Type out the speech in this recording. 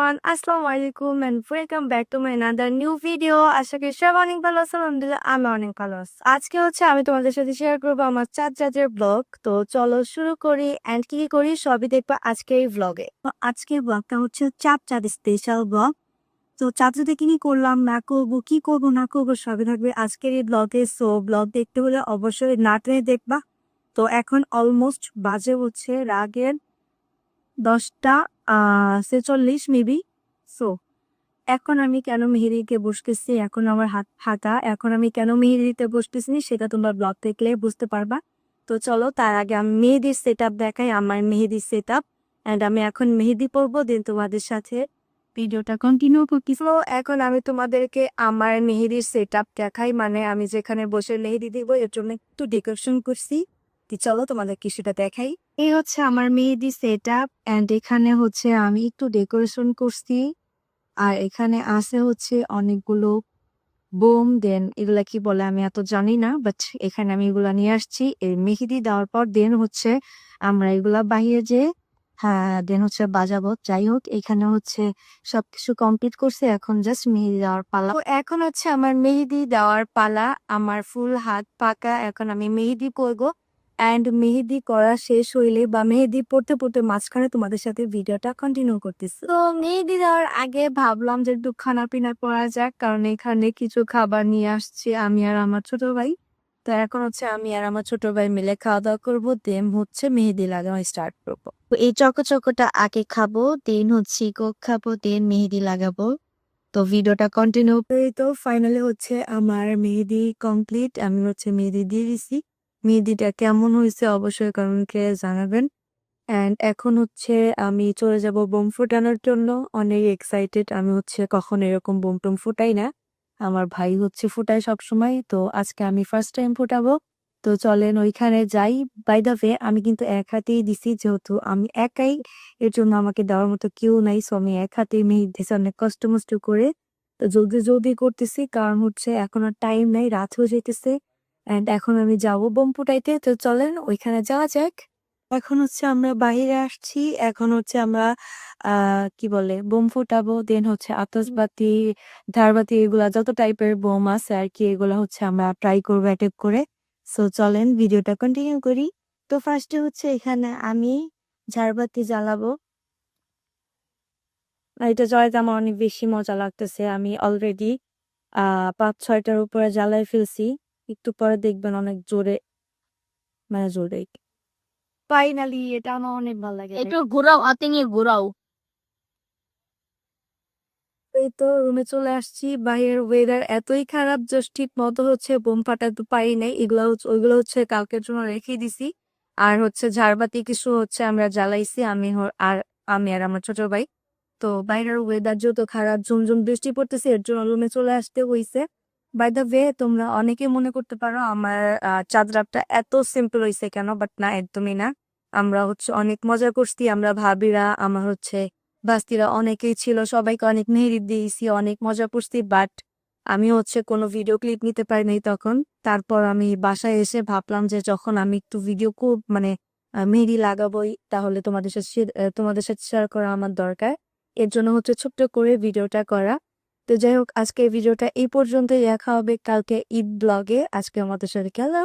everyone, আসসালামু আলাইকুম and welcome back to my another new video. আশা করি সবাই অনেক ভালো আছো, আলহামদুলিল্লাহ আমি অনেক ভালো আছি। আজকে আমি তোমাদের সাথে শেয়ার করবো আমার চাঁদ রাতের ব্লগ। তো চলো শুরু করি এন্ড কি কি করি সবই দেখবা আজকের এই ব্লগে। তো আজকের ব্লগটা চাঁদ স্পেশাল ব্লগ। তো চাঁদ রাতে কি কি করলাম না করবো, কি করবো না করবো সবই থাকবে আজকের এই ব্লগে। সো ব্লগ দেখতে হলে অবশ্যই না টেনে দেখবা। তো এখন অলমোস্ট বাজে রাগের 10টা 46 মেবি। সো এখন আমি কেন মেহেদিতে বসতেছি, এখন আমার হাত ফাঁকা, এখন আমি কেন মেহেদিতে বসতেছি সেটা তোমরা ব্লগ দেখলে বুঝতে পারবা। তো চলো তার আগে আমি মেহেদির সেট আপ দেখাই, আমার মেহেদির সেট আপ। অ্যান্ড আমি এখন মেহেদি পরবো, দেন তোমাদের সাথে ভিডিওটা কন্টিনিউ করছি। তো এখন আমি তোমাদেরকে আমার মেহেদির সেট আপ দেখাই, মানে আমি যেখানে বসে মেহেদি দিব এর জন্য একটু ডেকোরেশন করছি। চলো তোমাদের কিছুটা দেখাই। এই আমার মেহেদি সেট আপ অ্যান্ড এখানে আমি একটু ডেকোরেশন করছি। আর এখানে আছে অনেকগুলো বোম, দেন এগুলা কি বলে আমি এত জানি না, বাট এখানে আমি এগুলা নিয়ে আসছি। এই মেহেদি দেওয়ার পর দেন আমরা এগুলা বাহিরে যে হ্যাঁ দেন বাজাবো। যাই হোক, এখানে সবকিছু কমপ্লিট করছে, এখন জাস্ট মেহেদি দেওয়ার পালা। তো এখন আমার মেহেদি দেওয়ার পালা, আমার ফুল হাত পাকা, এখন আমি মেহেদি করবো। অ্যান্ড মেহেদি করা শেষ হইলে বা মেহেদি পড়তে পড়তে মাঝখানে তোমাদের সাথে ভিডিওটা কন্টিনিউ করতেছি। তো মেহেদি দেওয়ার আগে ভাবলাম যে একটু খানা পিনা করা যাক, কারণ এখানে কিছু খাবার নিয়ে আসছি আমি আর আমার ছোট ভাই। তো এখন আমি আর আমার ছোট ভাই মিলে খাওয়া দাওয়া করবো, দেন মেহেদি লাগানো স্টার্ট করবো। তো এই চকোটা আগে খাবো, দেন কোক খাবো, দেন মেহেদি লাগাবো। তো ভিডিওটা কন্টিনিউ করি। তো ফাইনালি আমার মেহেদি কমপ্লিট, আমি মেহেদি দিয়ে দিছি। মেহেদিটা কেমন হয়েছে অবশ্যই কমেন্টে জানাবেন। অ্যান্ড এখন আমি চলে যাব বোম ফুটানোর জন্য, অনেক এক্সাইটেড আমি। কখনো এরকম বোম টোম ফুটাই না, আমার ভাই ফুটায় সবসময়। তো আজকে আমি ফার্স্ট টাইম ফুটাবো। তো চলেন ওইখানে যাই। বাই দ্য ওয়ে, আমি কিন্তু এক হাতেই দিছি, যেহেতু আমি একাই, এর জন্য আমাকে দেওয়ার মতো কেউ নাই। সো আমি এক হাতেই মেহেদি দিছি অনেক কষ্ট মষ্ট করে। তো জলদি জলদি করতেছি, কারণ এখন আর টাইম নাই, রাত হয়ে যাইতেছে। অ্যান্ড এখন আমি যাবো বোম ফুটাইতে। তো চলেন ওইখানে যাওয়া যাক। এখন আমরা বাইরে আসছি, এখন আমরা কি বলে বোম ফুটাবো, দেন আতশবাতি, ঝাড়বাতি, এগুলা যত টাইপের বোম আছে আর কি, এগুলা আমরা ট্রাই করবো অ্যাটেক করে। সো চলেন ভিডিওটা কন্টিনিউ করি। তো ফার্স্টে এখানে আমি ঝাড়বাতি জ্বালাবো। আর এটা জ্বালাতে আমার অনেক বেশি মজা লাগতেছে। আমি অলরেডি 5-6টার উপরে জ্বালাই ফেলছি। একটু পরে দেখবেন অনেক জোরে, মানে জোরে। ফাইনালি এটা আমার অনেক ভালো লাগে। একটু ঘোরাও, হাতে নিয়ে ঘোরাও। এই তো রুমে চলে আসছি। বাইরের ওয়েদার এতই খারাপ, জাস্ট ঠিক মতো বোম ফাটাতে পারি নাই। ওইগুলো কালকের জন্য রেখে দিছি। আর ঝাড়বাতি কিছু আমরা জ্বালাইছি, আমি আর আমার ছোট ভাই। তো বাইরের ওয়েদার যত খারাপ, ঝুমঝুম বৃষ্টি পড়তেছে, এর জন্য রুমে চলে আসতে হইছে। বাই দ্য ওয়ে, তোমরা অনেকে মনে করতে পারো আমার চাঁদ রাতটা এত সিম্পল হইছে কেন, বাট না, একদমই না। আমরা অনেক মজা করছি, আমরা ভাবিরা, আমার বাস্তিরা অনেকেই ছিল, সবাইকে অনেক মেহেদি দিয়েছি, অনেক মজা করছি। বাট আমি কোনো ভিডিও ক্লিপ নিতে পারি নাই তখন। তারপর আমি বাসায় এসে ভাবলাম যে যখন আমি একটু ভিডিও মানে মেহেদি লাগাবোই, তাহলে তোমাদের সাথে শেয়ার করা আমার দরকার। এর জন্য ছোট্ট করে ভিডিওটা করা। তো যাই হোক, আজকে ভিডিওটা এই পর্যন্তই, দেখা হবে কালকে ঈদ ব্লগে। আজকে আমাদের সাথে খেলা।